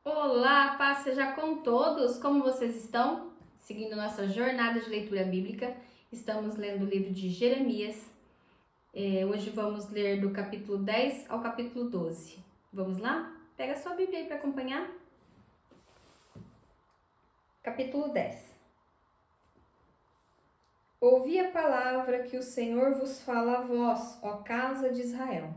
Olá, paz seja com todos! Como vocês estão? Seguindo nossa jornada de leitura bíblica, estamos lendo o livro de Jeremias. Hoje vamos ler do capítulo 10 ao capítulo 12. Vamos lá? Pega sua Bíblia aí para acompanhar. Capítulo 10. Ouvi a palavra que o Senhor vos fala a vós, ó casa de Israel.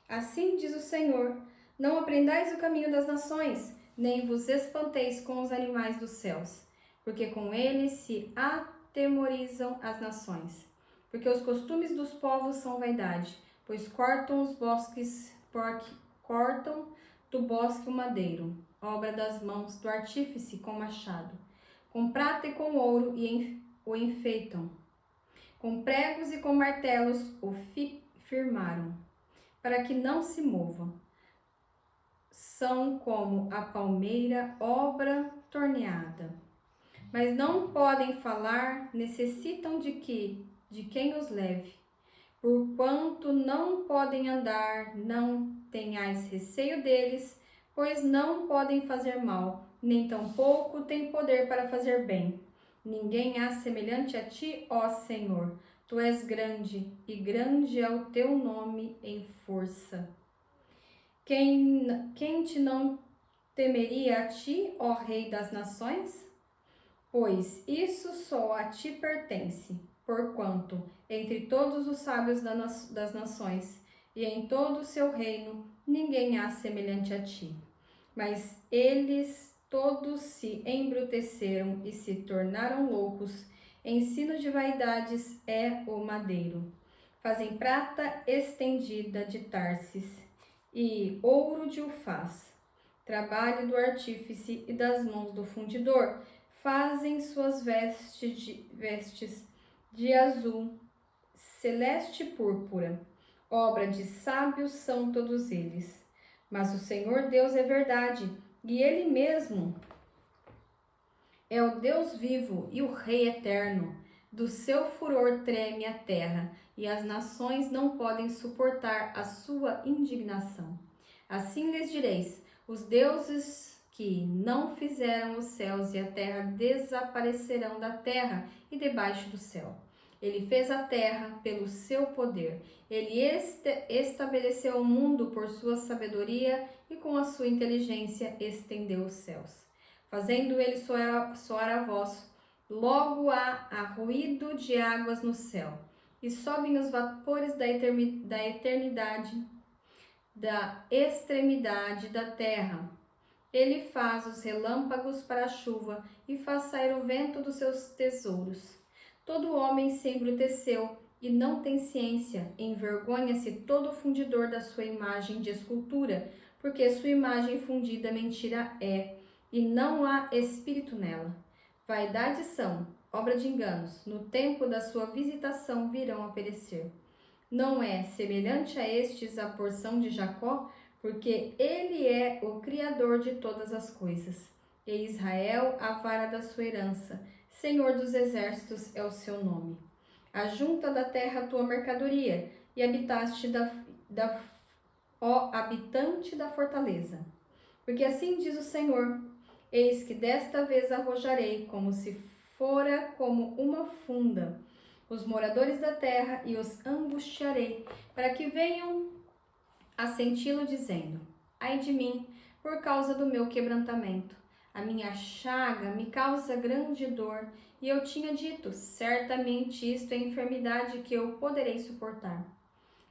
Assim diz o Senhor: não aprendais o caminho das nações, nem vos espanteis com os animais dos céus, porque com eles se atemorizam as nações. Porque os costumes dos povos são vaidade, pois cortam do bosque o madeiro, obra das mãos do artífice com machado. Com prata e com ouro o enfeitam, com pregos e com martelos o firmaram, para que não se mova. São como a palmeira, obra torneada. Mas não podem falar, necessitam de quem os leve. Porquanto não podem andar, não tenhais receio deles, pois não podem fazer mal, nem tampouco têm poder para fazer bem. Ninguém há semelhante a ti, ó Senhor. Tu és grande, e grande é o teu nome em força. Quem te não temeria a ti, ó Rei das nações? Pois isso só a ti pertence, porquanto entre todos os sábios das nações e em todo o seu reino ninguém há semelhante a ti. Mas eles todos se embruteceram e se tornaram loucos. Ensino de vaidades é o madeiro. Fazem prata estendida de Tarsis e ouro de Ufaz, trabalho do artífice e das mãos do fundidor. Fazem suas vestes de azul, celeste e púrpura. Obra de sábios são todos eles. Mas o Senhor Deus é verdade, e Ele mesmo é o Deus vivo e o Rei eterno. Do seu furor treme a terra, e as nações não podem suportar a sua indignação. Assim lhes direis: os deuses que não fizeram os céus e a terra desaparecerão da terra e debaixo do céu. Ele fez a terra pelo seu poder. Ele estabeleceu o mundo por sua sabedoria e com a sua inteligência estendeu os céus. Fazendo ele soar a voz, logo há ruído de águas no céu, e sobem os vapores da eternidade, da extremidade da terra. Ele faz os relâmpagos para a chuva e faz sair o vento dos seus tesouros. Todo homem se embruteceu e não tem ciência, envergonha-se todo fundidor da sua imagem de escultura, porque sua imagem fundida mentira é, e não há espírito nela. Vaidades são, obra de enganos, no tempo da sua visitação virão a perecer. Não é semelhante a estes a porção de Jacó, porque ele é o Criador de todas as coisas. E Israel, a vara da sua herança, Senhor dos exércitos é o seu nome. Ajunta da terra a tua mercadoria, e ó habitante da fortaleza. Porque assim diz o Senhor: eis que desta vez arrojarei, como se fora como uma funda, os moradores da terra e os angustiarei, para que venham a senti-lo dizendo: ai de mim, por causa do meu quebrantamento. A minha chaga me causa grande dor, e eu tinha dito: certamente isto é enfermidade que eu poderei suportar.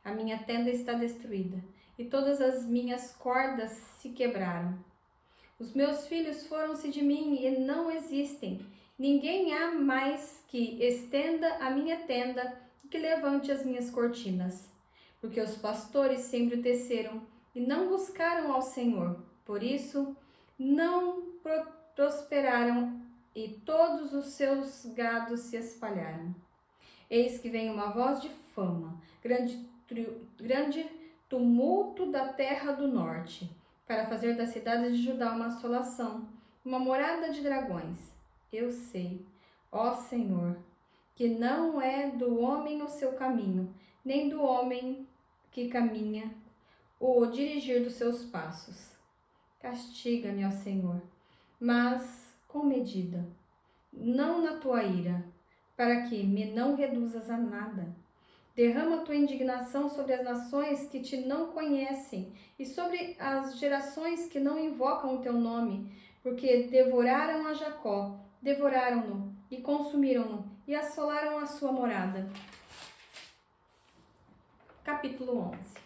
A minha tenda está destruída, e todas as minhas cordas se quebraram. Os meus filhos foram-se de mim e não existem. Ninguém há mais que estenda a minha tenda e que levante as minhas cortinas. Porque os pastores se embruteceram e não buscaram ao Senhor. Por isso, não prosperaram e todos os seus gados se espalharam. Eis que vem uma voz de fama, grande tumulto da terra do norte, para fazer das cidades de Judá uma assolação, uma morada de dragões. Eu sei, ó Senhor, que não é do homem o seu caminho, nem do homem que caminha o dirigir dos seus passos. Castiga-me, ó Senhor, mas com medida, não na tua ira, para que me não reduzas a nada. Derrama a tua indignação sobre as nações que te não conhecem e sobre as gerações que não invocam o teu nome, porque devoraram a Jacó, devoraram-no e consumiram-no e assolaram a sua morada. Capítulo 11.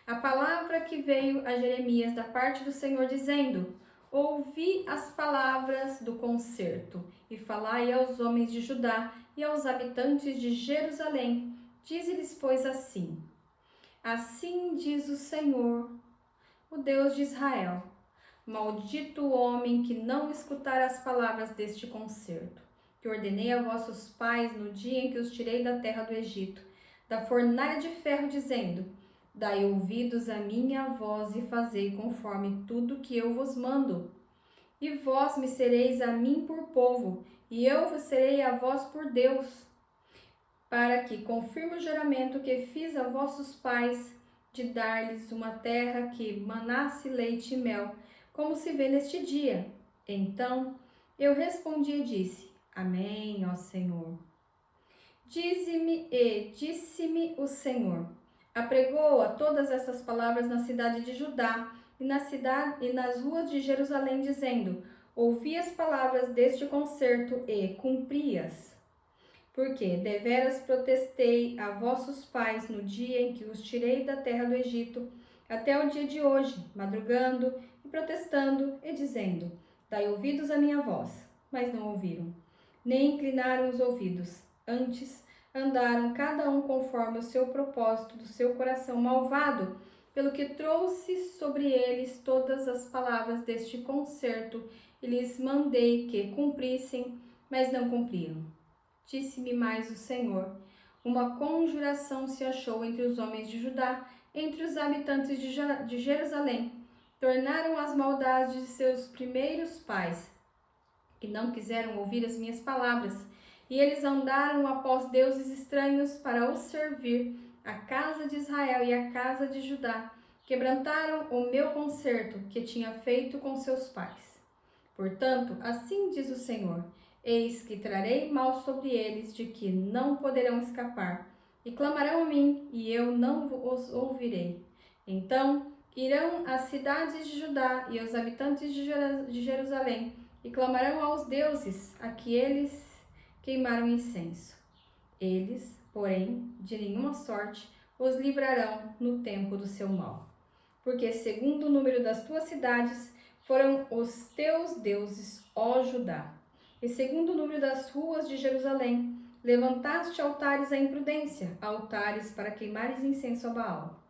A palavra que veio a Jeremias da parte do Senhor, dizendo: Ouvi as palavras do concerto, e falai aos homens de Judá e aos habitantes de Jerusalém. Dize-lhes, pois, assim: Assim diz o Senhor, o Deus de Israel: Maldito o homem que não escutar as palavras deste concerto, que ordenei a vossos pais no dia em que os tirei da terra do Egito, da fornalha de ferro, dizendo: Dai ouvidos à minha voz e fazei conforme tudo que eu vos mando. E vós me sereis a mim por povo, e eu vos serei a vós por Deus, para que confirme o juramento que fiz a vossos pais, de dar-lhes uma terra que manasse leite e mel, como se vê neste dia. Então eu respondi e disse: Amém, ó Senhor. Disse-me o Senhor: Apregoa todas essas palavras na cidade de Judá e nas ruas de Jerusalém, dizendo: Ouvi as palavras deste concerto e cumpri-as. Porque deveras protestei a vossos pais no dia em que os tirei da terra do Egito, até o dia de hoje, madrugando e protestando e dizendo: Dai ouvidos à minha voz. Mas não ouviram, nem inclinaram os ouvidos. Antes, andaram cada um conforme o seu propósito do seu coração malvado, pelo que trouxe sobre eles todas as palavras deste concerto e lhes mandei que cumprissem, mas não cumpriram. Disse-me mais o Senhor: Uma conjuração se achou entre os homens de Judá, entre os habitantes de Jerusalém. Tornaram as maldades de seus primeiros pais, que não quiseram ouvir as minhas palavras, e eles andaram após deuses estranhos para os servir, a casa de Israel e a casa de Judá. Quebrantaram o meu concerto que tinha feito com seus pais. Portanto, assim diz o Senhor: Eis que trarei mal sobre eles, de que não poderão escapar, e clamarão a mim, e eu não os ouvirei. Então irão às cidades de Judá e aos habitantes de Jerusalém, e clamarão aos deuses a que eles queimaram incenso. Eles, porém, de nenhuma sorte os livrarão no tempo do seu mal. Porque, segundo o número das tuas cidades, foram os teus deuses, ó Judá. E segundo o número das ruas de Jerusalém, levantaste altares à imprudência, altares para queimares incenso a Baal.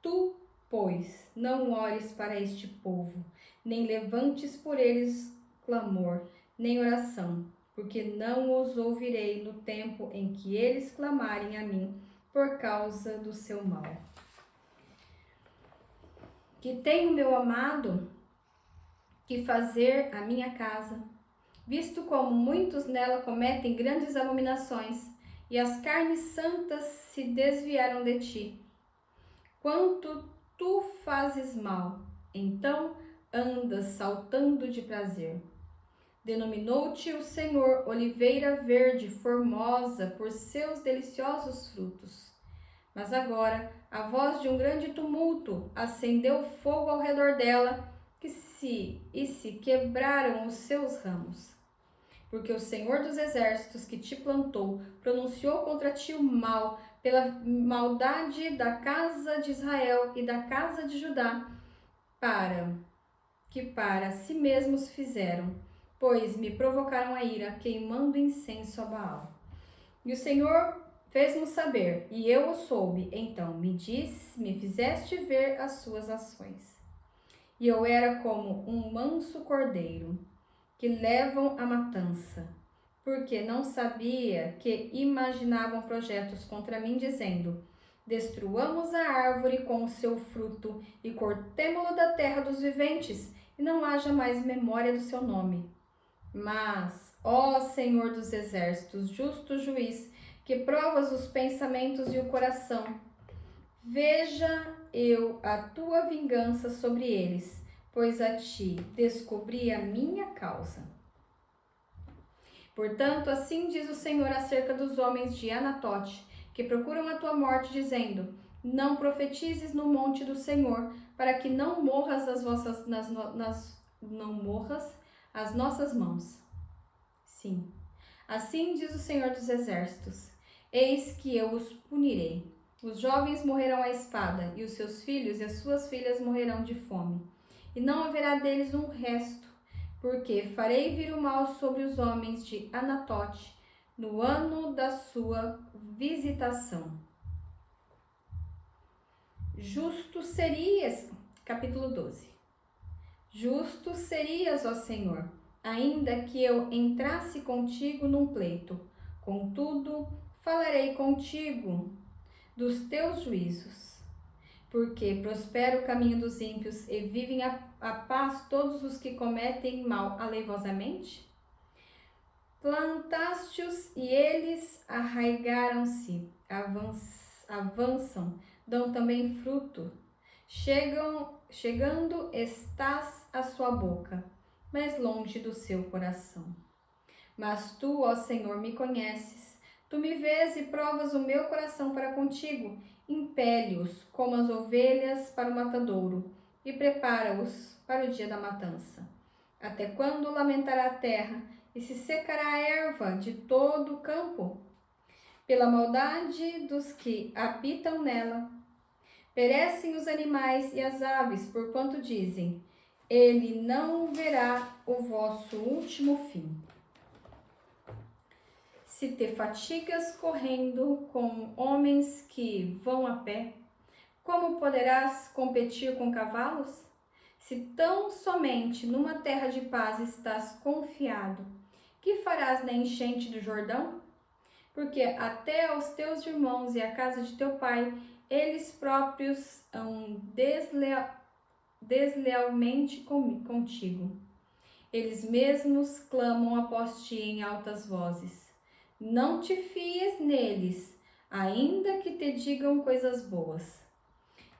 Tu, pois, não ores para este povo, nem levantes por eles clamor, nem oração, porque não os ouvirei no tempo em que eles clamarem a mim por causa do seu mal. Que tem o meu amado que fazer a minha casa, visto como muitos nela cometem grandes abominações, e as carnes santas se desviaram de ti. Quanto tu fazes mal, então andas saltando de prazer. Denominou-te o Senhor oliveira verde, formosa por seus deliciosos frutos. Mas agora a voz de um grande tumulto acendeu fogo ao redor dela, e se quebraram os seus ramos. Porque o Senhor dos exércitos que te plantou pronunciou contra ti o mal, pela maldade da casa de Israel e da casa de Judá, para si mesmos fizeram, pois me provocaram a ira, queimando incenso a Baal. E o Senhor fez-me saber, e eu o soube. Então me fizeste ver as suas ações. E eu era como um manso cordeiro, que levam à matança, porque não sabia que imaginavam projetos contra mim, dizendo: Destruamos a árvore com o seu fruto, e cortemo-lo da terra dos viventes, e não haja mais memória do seu nome. Mas, ó Senhor dos exércitos, justo juiz, que provas os pensamentos e o coração, veja eu a tua vingança sobre eles, pois a ti descobri a minha causa. Portanto, assim diz o Senhor acerca dos homens de Anatote, que procuram a tua morte, dizendo: não profetizes no monte do Senhor, para que não morras não morras as nossas mãos. Sim, assim diz o Senhor dos Exércitos: eis que eu os punirei. Os jovens morrerão à espada, e os seus filhos e as suas filhas morrerão de fome. E não haverá deles um resto, porque farei vir o mal sobre os homens de Anatote no ano da sua visitação. Justo serias, capítulo 12. Justo serias, ó Senhor, ainda que eu entrasse contigo num pleito. Contudo, falarei contigo dos teus juízos. Porque prospera o caminho dos ímpios e vivem a paz todos os que cometem mal aleivosamente? Plantaste-os e eles arraigaram-se, avançam, dão também fruto. Chegando estás à sua boca, mas longe do seu coração. Mas tu, ó Senhor, me conheces. Tu me vês e provas o meu coração para contigo. Impele-os como as ovelhas para o matadouro e prepara-os para o dia da matança. Até quando lamentará a terra e se secará a erva de todo o campo? Pela maldade dos que habitam nela, perecem os animais e as aves, porquanto dizem: ele não verá o vosso último fim. Se te fatigas correndo com homens que vão a pé, como poderás competir com cavalos? Se tão somente numa terra de paz estás confiado, que farás na enchente do Jordão? Porque até aos teus irmãos e à casa de teu pai, eles próprios hão deslealmente contigo. Eles mesmos clamam após ti em altas vozes. Não te fies neles, ainda que te digam coisas boas.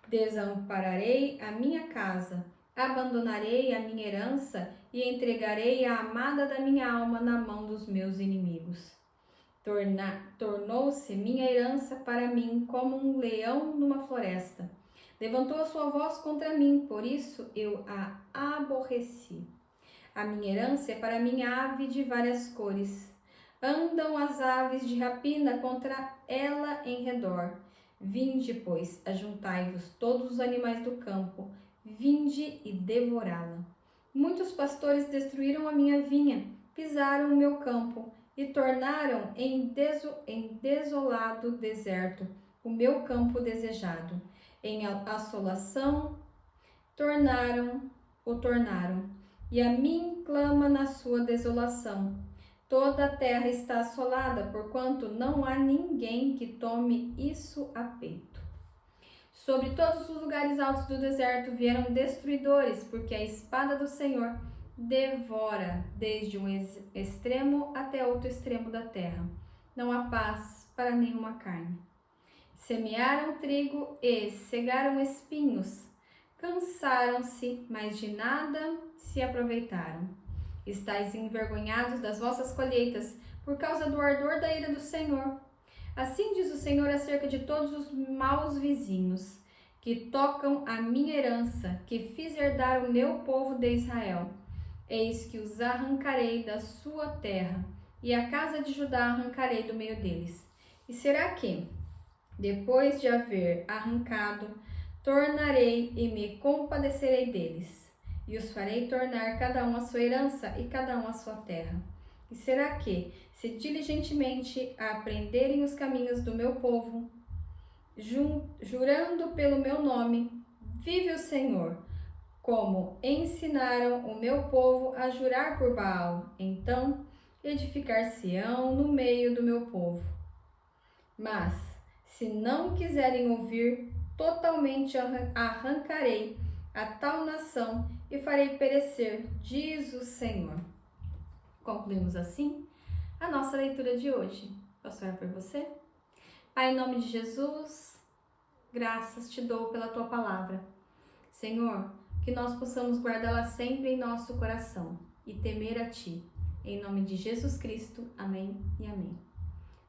Desampararei a minha casa, abandonarei a minha herança e entregarei a amada da minha alma na mão dos meus inimigos. Tornou-se minha herança para mim como um leão numa floresta. Levantou a sua voz contra mim, por isso eu a aborreci. A minha herança é para mim ave de várias cores. Andam as aves de rapina contra ela em redor. Vinde, pois, ajuntai-vos todos os animais do campo, vinde e devorá-la. Muitos pastores destruíram a minha vinha, pisaram o meu campo e tornaram em desolado deserto o meu campo desejado. Em assolação tornaram, e a mim clama na sua desolação. Toda a terra está assolada, porquanto não há ninguém que tome isso a peito. Sobre todos os lugares altos do deserto vieram destruidores, porque a espada do Senhor devora desde um extremo até outro extremo da terra. Não há paz para nenhuma carne. Semearam trigo e cegaram espinhos. Cansaram-se, mas de nada se aproveitaram. Estais envergonhados das vossas colheitas, por causa do ardor da ira do Senhor. Assim diz o Senhor acerca de todos os maus vizinhos, que tocam a minha herança, que fiz herdar o meu povo de Israel. Eis que os arrancarei da sua terra, e a casa de Judá arrancarei do meio deles. E será que, depois de haver arrancado, tornarei e me compadecerei deles, e os farei tornar cada um a sua herança e cada um a sua terra. E será que, se diligentemente aprenderem os caminhos do meu povo, jurando pelo meu nome, vive o Senhor, como ensinaram o meu povo a jurar por Baal, então edificar-se-ão no meio do meu povo. Mas, se não quiserem ouvir, totalmente arrancarei a tal nação e farei perecer, diz o Senhor. Concluímos assim a nossa leitura de hoje. Posso orar por você? Pai, em nome de Jesus, graças te dou pela tua palavra. Senhor, que nós possamos guardá-la sempre em nosso coração e temer a Ti. Em nome de Jesus Cristo, amém e amém.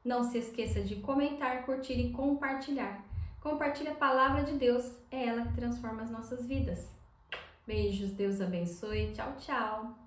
Não se esqueça de comentar, curtir e compartilhar. Compartilhe a palavra de Deus, é ela que transforma as nossas vidas. Beijos, Deus abençoe, tchau, tchau!